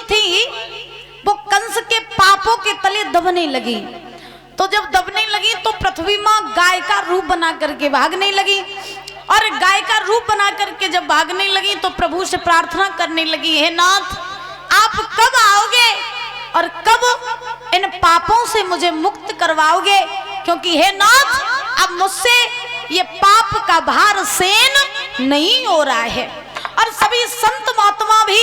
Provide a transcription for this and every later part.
जो थी वो कंस के पापों के तले दबने लगी। तो जब दबने लगी तो पृथ्वी माँ गाय का रूप बना करके भागने लगी, और गाय का रूप बना करके जब भागने लगी तो प्रभु से प्रार्थना करने लगी, हे नाथ आप कब आओगे और कब इन पापों से मुझे मुक्त करवाओगे, क्योंकि हे नाथ अब मुझसे ये पाप का भार सहन नहीं हो रहा है। और सभी संत महात्मा भी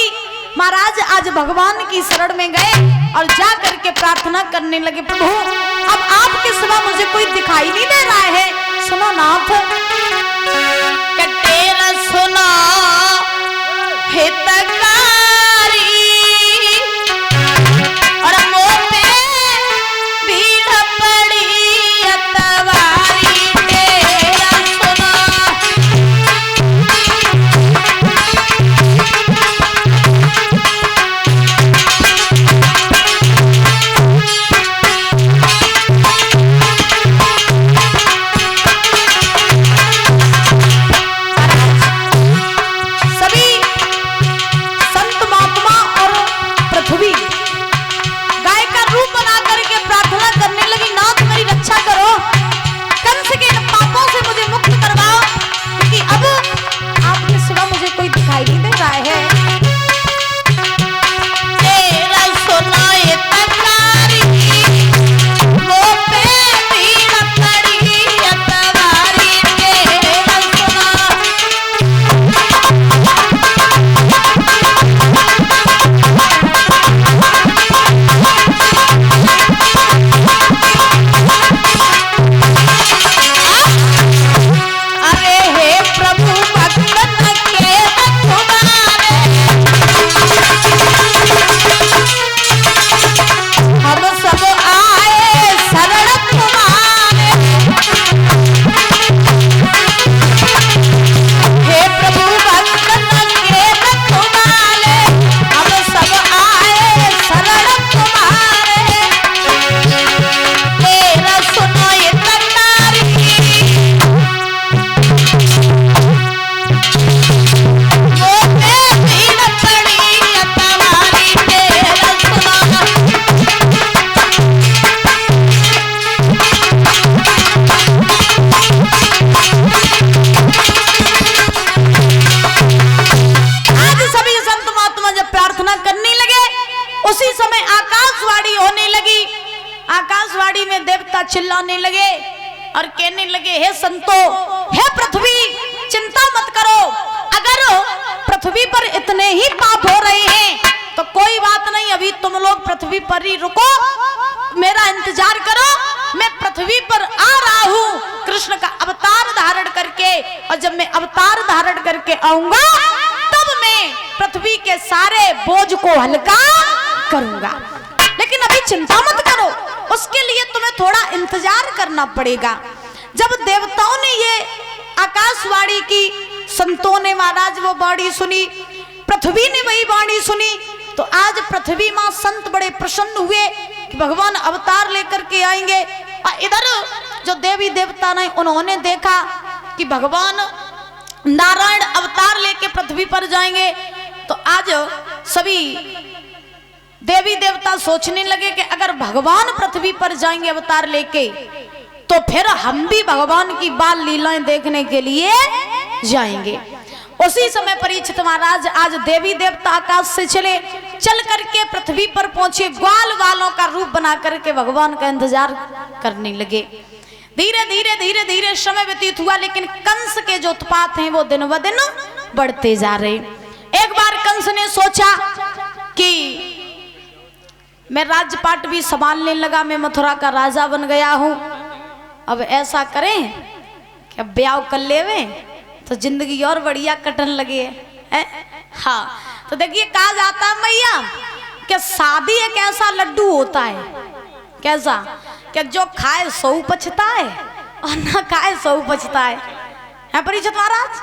महाराज आज भगवान की शरण में गए और जा करके प्रार्थना करने लगे, प्रभु अब आपके सिवा मुझे कोई दिखाई नहीं दे रहा है, सुनो नाथ। कटेरा सुनो हितकारी और मुँह पे भीड़ पड़ी अतवारी, तेरा सुनो चिल्लाने लगे और कहने लगे, हे संतो, हे पृथ्वी चिंता मत करो, अगर पृथ्वी पर इतने ही पाप हो रहे हैं तो कोई बात नहीं, अभी तुम लोग पृथ्वी पर ही रुको, मेरा इंतजार करो, मैं पृथ्वी पर आ रहा हूँ कृष्ण का अवतार धारण करके, और जब मैं अवतार धारण करके आऊंगा तब मैं पृथ्वी के सारे बोझ को हल्का करूंगा, लेकिन अभी चिंता मत करो, उसके लिए तुम्हें थोड़ा इंतजार करना पड़ेगा। जब देवताओं ने ये आकाशवाणी की, संतों ने महाराज वो वाणी सुनी, पृथ्वी ने वही वाणी सुनी, तो आज पृथ्वी मां संत बड़े प्रसन्न हुए कि भगवान अवतार लेकर के आएंगे। और इधर जो देवी देवता ने उन्होंने देखा कि भगवान नारायण अवतार लेके पृथ्वी पर जाएंगे, तो आज सभी देवी देवता सोचने लगे कि अगर भगवान पृथ्वी पर जाएंगे अवतार लेके तो फिर हम भी भगवान की बाल लीलाएं देखने के लिए जाएंगे। उसी समय परीक्षित महाराज आज देवी देवता आकाश से चल करके पृथ्वी पर पहुंचे, ग्वाल वालों का रूप बना करके भगवान का इंतजार करने लगे। धीरे धीरे धीरे धीरे समय व्यतीत हुआ, लेकिन कंस के जो उत्पात हैं वो दिन ब दिन बढ़ते जा रहे। एक बार कंस ने सोचा कि मैं राजपाट भी संभालने लगा, मैं मथुरा का राजा बन गया हूं, अब ऐसा करें कि अब ब्याह कर लेवे तो जिंदगी और बढ़िया कटन लगे है? हाँ, तो देखिए कहा जाता है मैया कि शादी एक ऐसा लड्डू होता है, कैसा कि जो खाए सौ पछता है और ना खाए सौ पछता है परीक्षित महाराज,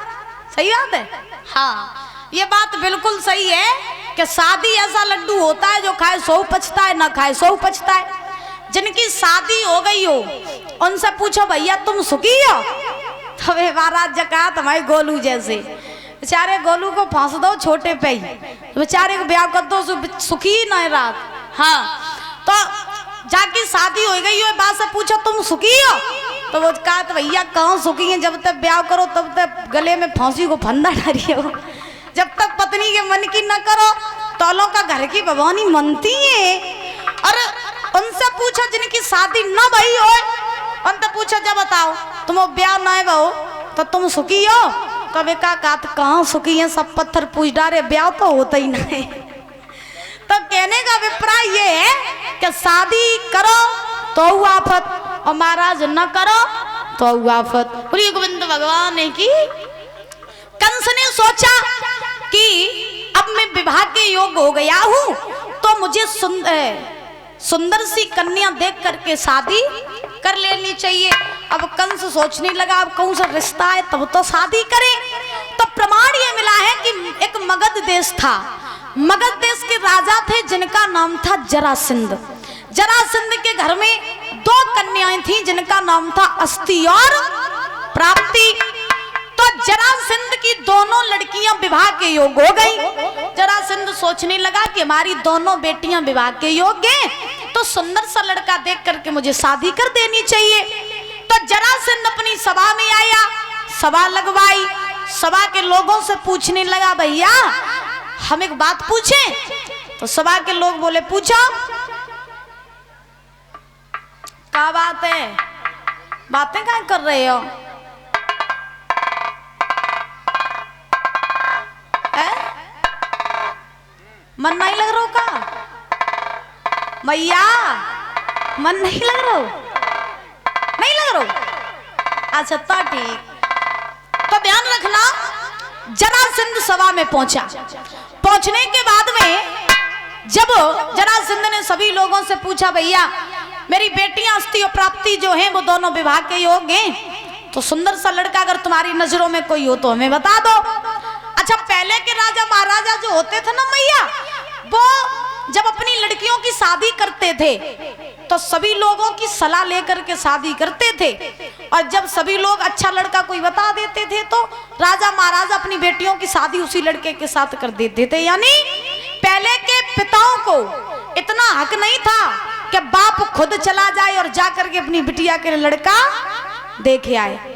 सही बात है। हाँ, ये बात बिल्कुल सही है कि शादी ऐसा लड्डू होता है जो खाए सौ पछता है, ना खाए सौ पछता है। जिनकी शादी हो गई हो उनसे पूछो भैया तुम सुखी हो, तो वे महाराज कहा तुम्हारे गोलू जैसे बेचारे गोलू को फांस दो छोटे पे ही, तो बेचारे को ब्याह कर दो, सुखी ना रात। हाँ तो जाके शादी हो गई, बात से पूछा तुम सुखी हो? तो वो कहा तो भैया कहाँ सुखी है, जब तक ब्याह करो तब तक गले में फांसी को फंदा डाली हो, जब तक पत्नी के मन की न करो तौलों का घर की भवानी मनती है। और उनसे पूछा जिनकी शादी न भई हो, उनसे पूछा जब बताओ तुम ब्याह न हो तो तुम सुखी हो? कभी कहा कहाँ सुखी है, सब पत्थर पूछ डारे, ब्याह तो होता ही नहीं। तो कहने का अभिप्राय ये है कि शादी करो तो आफत और महाराज न करो तो आफत। बोलिए गोविंद भगवान की। कंस ने सोचा कि अब मैं विवाह के योग्य हो गया हूं तो मुझे सुंदर सी कन्या देख करके शादी कर लेनी चाहिए। अब कंस सोचने लगा अब कौन सा रिश्ता है तब तो शादी करें। तो प्रमाण ये मिला है कि एक मगध देश था, मगध देश के राजा थे जिनका नाम था जरासंध। जरासंध के घर में दो कन्याएं थीं जिनका नाम था अस्ति और प्राप्ति। तो जरासंध की दोनों लड़कियां विवाह के योग्य हो गई। जरासंध सोचने लगा कि हमारी दोनों बेटियां विवाह के योग्य हैं तो सुंदर सा लड़का देख करके मुझे शादी कर देनी चाहिए। तो जरासंध अपनी सभा में आया, सभा लगवाई, सभा के लोगों से पूछने लगा भैया हम एक बात पूछें? तो सभा के लोग बोले पूछो। क्या बात है? बातें क्या कर रहे हो? मन नहीं लग रहा का मैया? मन नहीं लग रहा? नहीं लग रहा? अच्छा तो ठीक। तो ध्यान रखना, जरासंध सभा में पहुंचा। पहुंचने के बाद में जब जरासंध ने सभी लोगों से पूछा भैया मेरी बेटियां अस्ति और प्राप्ति जो हैं वो दोनों विवाह के योग्य हैं, तो सुंदर सा लड़का अगर तुम्हारी नजरों में कोई हो तो हमें बता दो। अच्छा पहले के राजा महाराजा जो होते थे ना मैया, वो जब अपनी लड़कियों की शादी करते थे तो सभी लोगों की सलाह लेकर के शादी करते थे, और जब सभी लोग अच्छा लड़का कोई बता देते थे तो राजा महाराजा अपनी बेटियों की शादी उसी लड़के के साथ कर देते थे। यानी पहले के पिताओं को इतना हक नहीं था कि बाप खुद चला जाए और जाकर के अपनी बिटिया के लड़का देखे आए।